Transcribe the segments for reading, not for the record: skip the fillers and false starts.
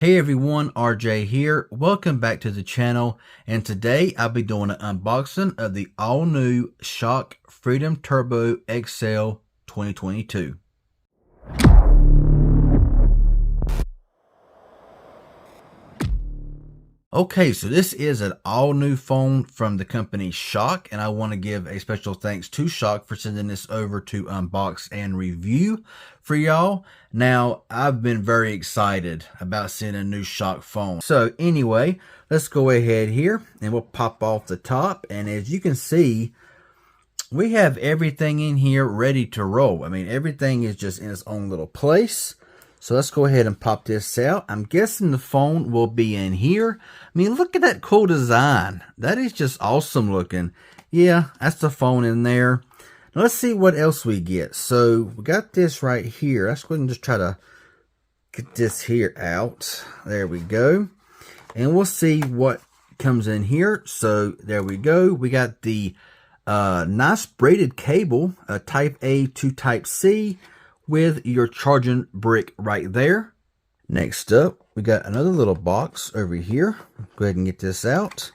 Hey everyone, RJ here. Welcome back to the channel, and today I'll be doing an unboxing of the all-new Schok Freedom Turbo XL 2022. Okay, so this is an all-new phone from the company Schok, and I want to give a special thanks to Schok for sending this over to unbox and review for y'all. Now, I've been very excited about seeing a new Schok phone. So anyway, let's go ahead here and we'll pop off the top, and as you can see, we have everything in here ready to roll. I mean, everything is just in its own little place. So let's go ahead and pop this out. I'm guessing the phone will be in here. I mean, look at that cool design. That is just awesome looking. Yeah, that's the phone in there. Now let's see what else we get. So we got this right here. Let's go ahead and just try to get this here out. There we go. And we'll see what comes in here. So there we go. We got the nice braided cable, Type A to Type C, with your charging brick right there. Next up, we got another little box over here. Go ahead and get this out.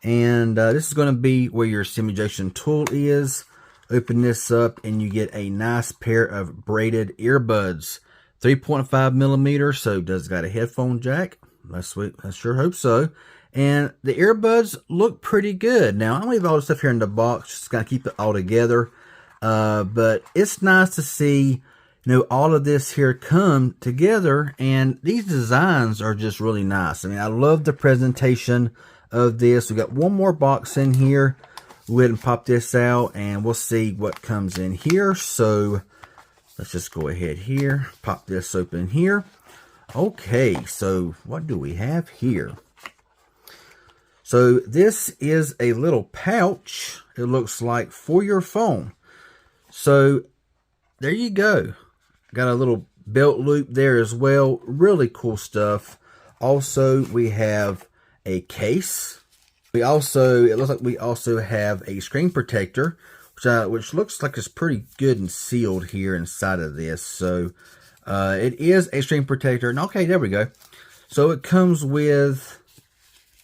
And this is going to be where your simulation tool is. Open this up and you get a nice pair of braided earbuds. 3.5 millimeters, so does got a headphone jack. That's sweet. I sure hope so. And the earbuds look pretty good. Now, I'm going to leave all this stuff here in the box, just kind of keep it all together. But it's nice to see, you know, all of this here come together, and these designs are just really nice. I mean, I love the presentation of this. We got one more box in here. We'll go ahead and pop this out, and we'll see what comes in here. So let's just go ahead here, pop this open here. Okay, so what do we have here? So this is a little pouch, it looks like, for your phone. So there you go. Got a little belt loop there as well. Really cool stuff. Also, we have a case. It looks like we also have a screen protector, which looks like it's pretty good and sealed here inside of this. So it is a screen protector. And okay, there we go. So it comes with,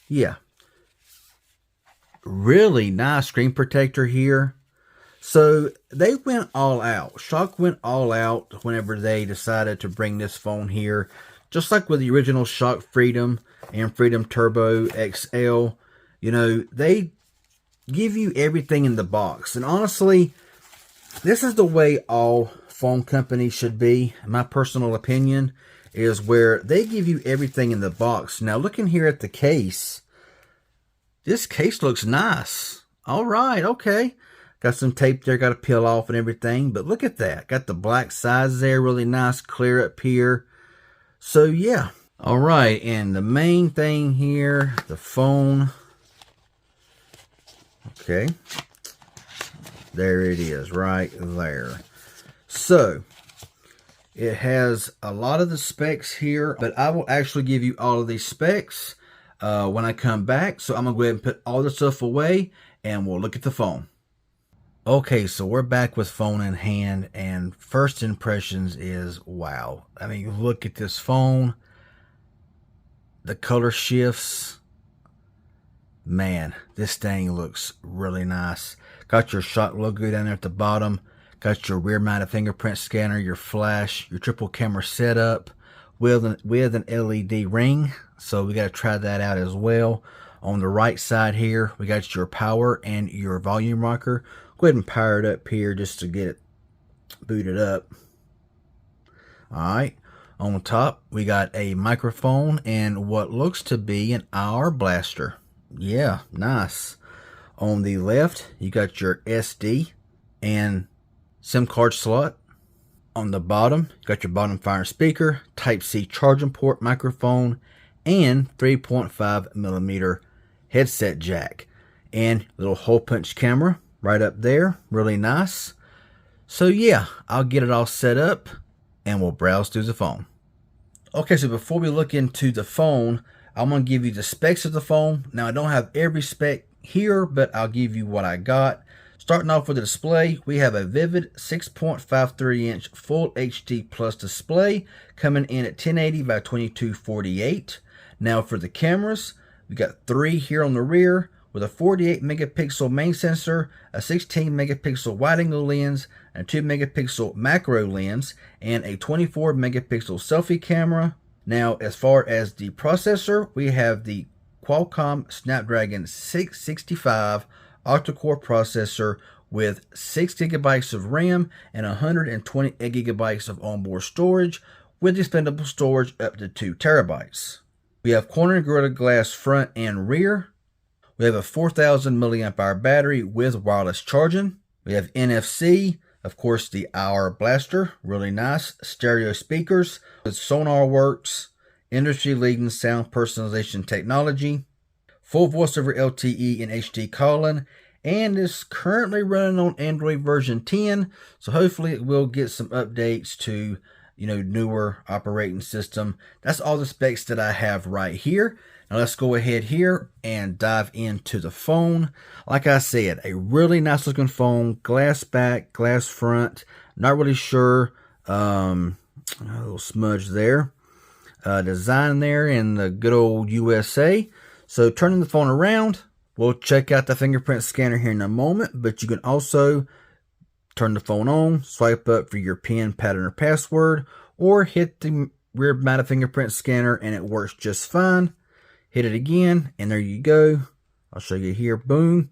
yeah, really nice screen protector here. So they went all out. Schok went all out whenever they decided to bring this phone here. Just like with the original Schok Freedom and Freedom Turbo XL, you know, they give you everything in the box. And honestly, this is the way all phone companies should be. My personal opinion is where they give you everything in the box. Now, looking here at the case, this case looks nice. All right, okay. Got some tape there, got to peel off and everything. But look at that. Got the black sides there, really nice, clear up here. So, yeah. All right, and the main thing here, the phone. Okay. There it is, right there. So, it has a lot of the specs here, but I will actually give you all of these specs when I come back. So, I'm going to go ahead and put all this stuff away, and we'll look at the phone. Okay, so we're back with phone in hand, and first impressions is wow. I mean, look at this phone. The color shifts. Man, this thing looks really nice. Got your Schok logo down there at the bottom. Got your rear mounted fingerprint scanner, your flash, your triple camera setup with an LED ring. So we got to try that out as well. On the right side here, we got your power and your volume rocker. Go ahead and power it up here just to get it booted up. Alright, on top we got a microphone and what looks to be an IR blaster. Yeah, nice. On the left, you got your SD and SIM card slot. On the bottom, you got your bottom fire speaker, Type C charging port, microphone, and 3.5 millimeter headset jack. And little hole punch camera right up there, really nice. So yeah, I'll get it all set up and we'll browse through the phone. Okay, so before we look into the phone, I'm going to give you the specs of the phone. Now, I don't have every spec here, but I'll give you what I got. Starting off with the display, we have a vivid 6.53-inch Full HD Plus display coming in at 1080 by 2248. Now for the cameras, we got 3 here on the rear with a 48 megapixel main sensor, a 16 megapixel wide-angle lens, a 2 megapixel macro lens, and a 24 megapixel selfie camera. Now as far as the processor, we have the Qualcomm Snapdragon 665 octa-core processor with 6 gigabytes of RAM and 128 gigabytes of onboard storage with expandable storage up to 2 terabytes. We have corner and gorilla glass front and rear. We have a 4,000 milliamp hour battery with wireless charging. We have NFC, of course the Hour Blaster, really nice. Stereo speakers with SonarWorks, industry leading sound personalization technology. Full voice over LTE and HD calling, and is currently running on Android version 10. So hopefully it will get some updates to, newer operating system. That's all the specs that I have right here. Now let's go ahead here and dive into the phone. Like I said, a really nice looking phone, glass back, glass front. Not really sure, a little smudge there. Design there in the good old USA. So turning the phone around, we'll check out the fingerprint scanner here in a moment, but you can also turn the phone on, swipe up for your PIN, pattern, or password, or hit the rear mounted fingerprint scanner and it works just fine. Hit it again, and there you go. I'll show you here, boom,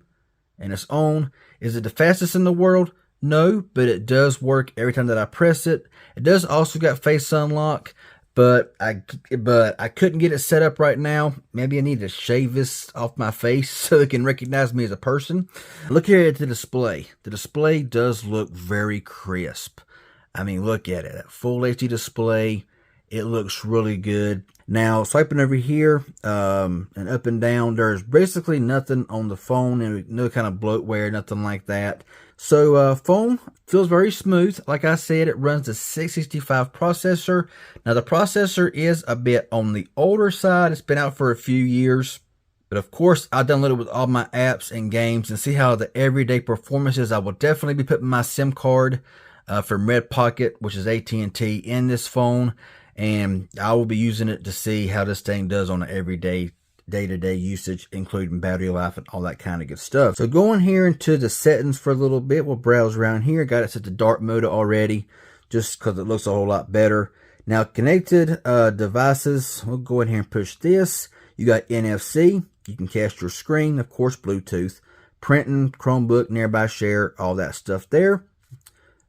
and it's on. Is it the fastest in the world? No, but it does work every time that I press it. It does also got face unlock. But I couldn't get it set up right now. Maybe I need to shave this off my face so it can recognize me as a person. Look here at the display. The display does look very crisp. I mean, look at it. That full HD display. It looks really good. Now, swiping over here and up and down, there's basically nothing on the phone, and no kind of bloatware, nothing like that. So, phone feels very smooth. Like I said, it runs the 665 processor. Now, the processor is a bit on the older side. It's been out for a few years. But, of course, I download it with all my apps and games and see how the everyday performance is. I will definitely be putting my SIM card from Red Pocket, which is AT&T, in this phone. And I will be using it to see how this thing does on an everyday, day-to-day usage, including battery life and all that kind of good stuff. So going here into the settings for a little bit, we'll browse around here. Got it set to dark mode already, just because it looks a whole lot better. Now, connected devices, we'll go in here and push this. You got NFC. You can cast your screen, of course, Bluetooth, printing, Chromebook, nearby share, all that stuff there.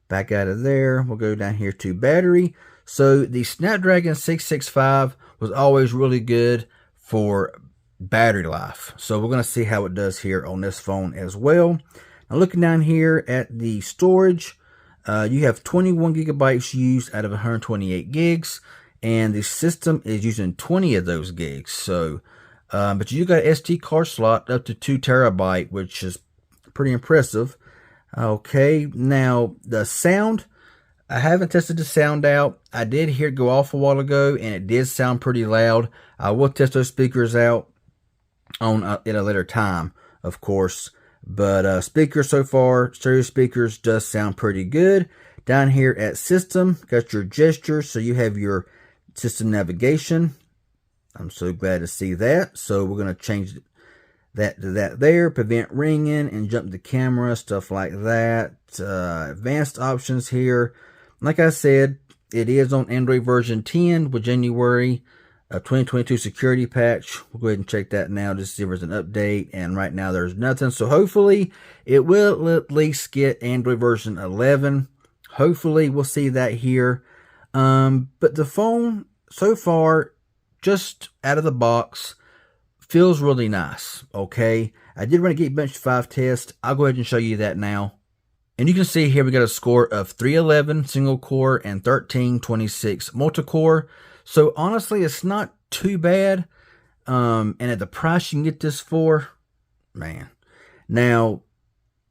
Back out of there, we'll go down here to battery. So the Snapdragon 665 was always really good for battery life. So we're going to see how it does here on this phone as well. Now looking down here at the storage, you have 21 gigabytes used out of 128 gigs. And the system is using 20 of those gigs. So, but you got an SD card slot up to 2 terabyte, which is pretty impressive. Okay, now the sound. I haven't tested the sound out. I did hear it go off a while ago, and it did sound pretty loud. I will test those speakers out on at a later time, of course. But speakers so far, stereo speakers, does sound pretty good. Down here at system, got your gestures, so you have your system navigation. I'm so glad to see that. So we're going to change that to that there. Prevent ringing and jump the camera, stuff like that. Advanced options here. Like I said, it is on Android version 10 with January 2022 security patch. We'll go ahead and check that now to see if there's an update. And right now there's nothing. So hopefully it will at least get Android version 11. Hopefully we'll see that here. But the phone so far, just out of the box, feels really nice. Okay. I did run a Geekbench 5 test. I'll go ahead and show you that now. And you can see here we got a score of 311 single core and 1326 multi-core. So honestly, it's not too bad. And at the price you can get this for, man. Now,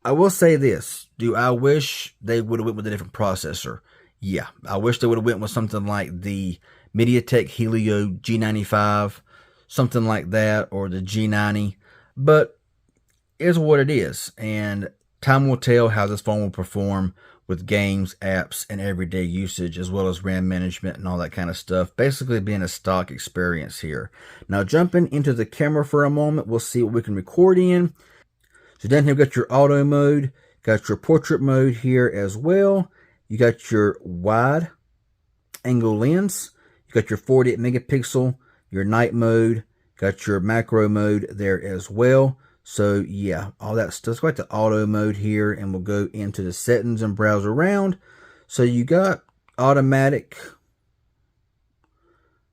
I will say this. Do I wish they would have went with a different processor? Yeah, I wish they would have went with something like the MediaTek Helio G95, something like that, or the G90. But it's what it is. And Time will tell how this phone will perform with games, apps, and everyday usage, as well as RAM management and all that kind of stuff. Basically being a stock experience here. Now jumping into the camera for a moment, we'll see what we can record in. So down here we've got your auto mode, got your portrait mode here as well. You got your wide angle lens, you got your 48 megapixel, your night mode, got your macro mode there as well. So yeah, all that stuff. Let's go back to auto mode here, and we'll go into the settings and browse around. So you got automatic.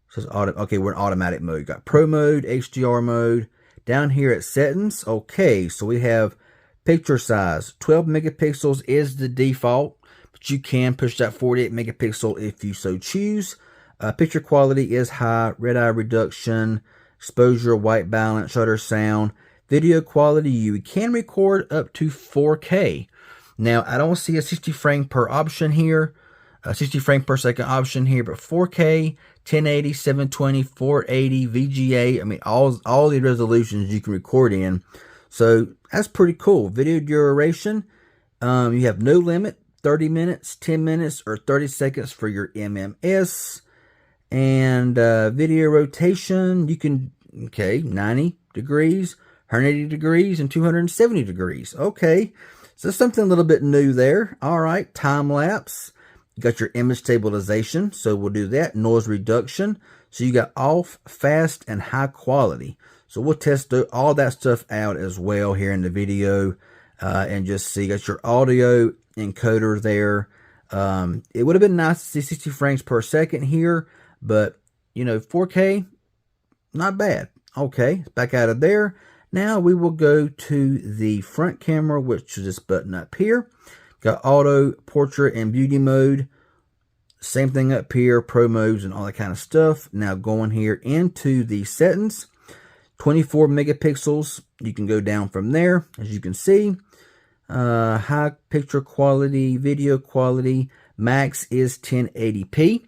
Says auto. Okay, we're in automatic mode. You got pro mode, HDR mode. Down here at settings, okay, so we have picture size. 12 megapixels is the default, but you can push that 48 megapixel if you so choose. Picture quality is high. Red eye reduction, exposure, white balance, shutter sound. Video quality, you can record up to 4K. Now, I don't see a 60 frame per option here, a 60 frame per second option here, but 4K, 1080, 720, 480, VGA, I mean, all the resolutions you can record in. So that's pretty cool. Video duration, you have no limit, 30 minutes, 10 minutes, or 30 seconds for your MMS. And video rotation, you can, okay, 90 degrees, 180 degrees, and 270 degrees. Okay, so something a little bit new there. All right, time lapse. You got your image stabilization, so we'll do that. Noise reduction. So you got off, fast, and high quality. So we'll test all that stuff out as well here in the video, and just see. You got your audio encoder there. It would have been nice to see 60 frames per second here, but you know, 4K, not bad. Okay, back out of there. Now we will go to the front camera, which is this button up here. Got auto, portrait, and beauty mode. Same thing up here, pro modes and all that kind of stuff. Now going here into the settings, 24 megapixels. You can go down from there, as you can see. High picture quality, video quality, max is 1080p.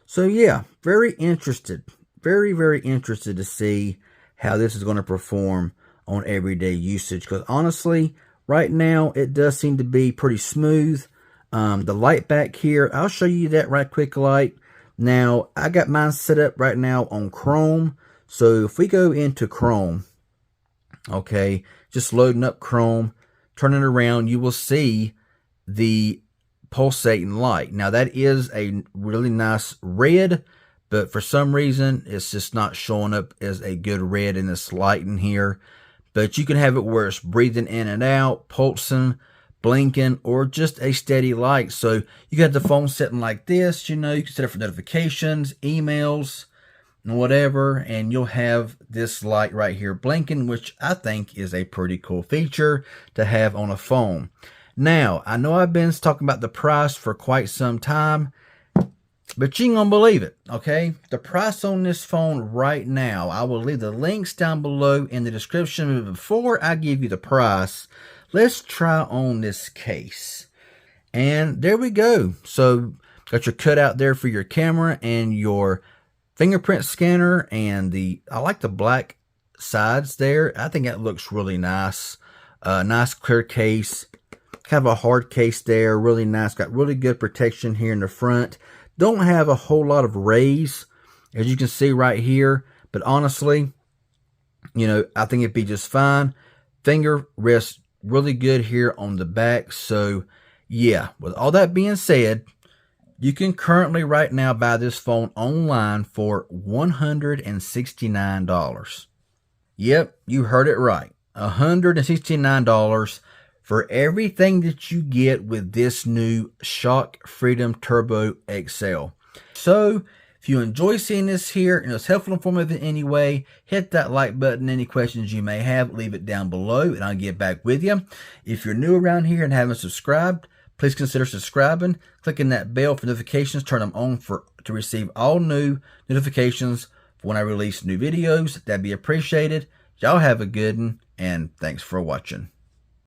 So yeah, very interested. Very, very interested to see how this is going to perform on everyday usage, because honestly, right now it does seem to be pretty smooth. The light back here, I'll show you that right quick light. Now I got mine set up right now on Chrome, so if we go into Chrome, okay, just loading up Chrome, turn it around, you will see the pulsating light. Now that is a really nice red, but for some reason it's just not showing up as a good red in this light in here. But you can have it where it's breathing in and out, pulsing, blinking, or just a steady light. So you got the phone setting like this, you know, you can set it for notifications, emails, and whatever, and you'll have this light right here blinking, which I think is a pretty cool feature to have on a phone. Now, I know I've been talking about the price for quite some time, but you ain't gonna believe it, okay? The price on this phone right now, I will leave the links down below in the description. But before I give you the price, let's try on this case. And there we go. So, got your cutout there for your camera and your fingerprint scanner, and I like the black sides there. I think that looks really nice. Nice clear case. Kind of a hard case there, really nice. Got really good protection here in the front. Don't have a whole lot of rays, as you can see right here. But honestly, you know, I think it'd be just fine. Finger rests really good here on the back. So, yeah, with all that being said, you can currently right now buy this phone online for $169. Yep, you heard it right. $169 for everything that you get with this new Schok Freedom Turbo XL. So, if you enjoy seeing this here and it's helpful and informative in any way, hit that like button. Any questions you may have, leave it down below and I'll get back with you. If you're new around here and haven't subscribed, please consider subscribing, clicking that bell for notifications, turn them on to receive all new notifications when I release new videos. That'd be appreciated. Y'all have a good one, and thanks for watching.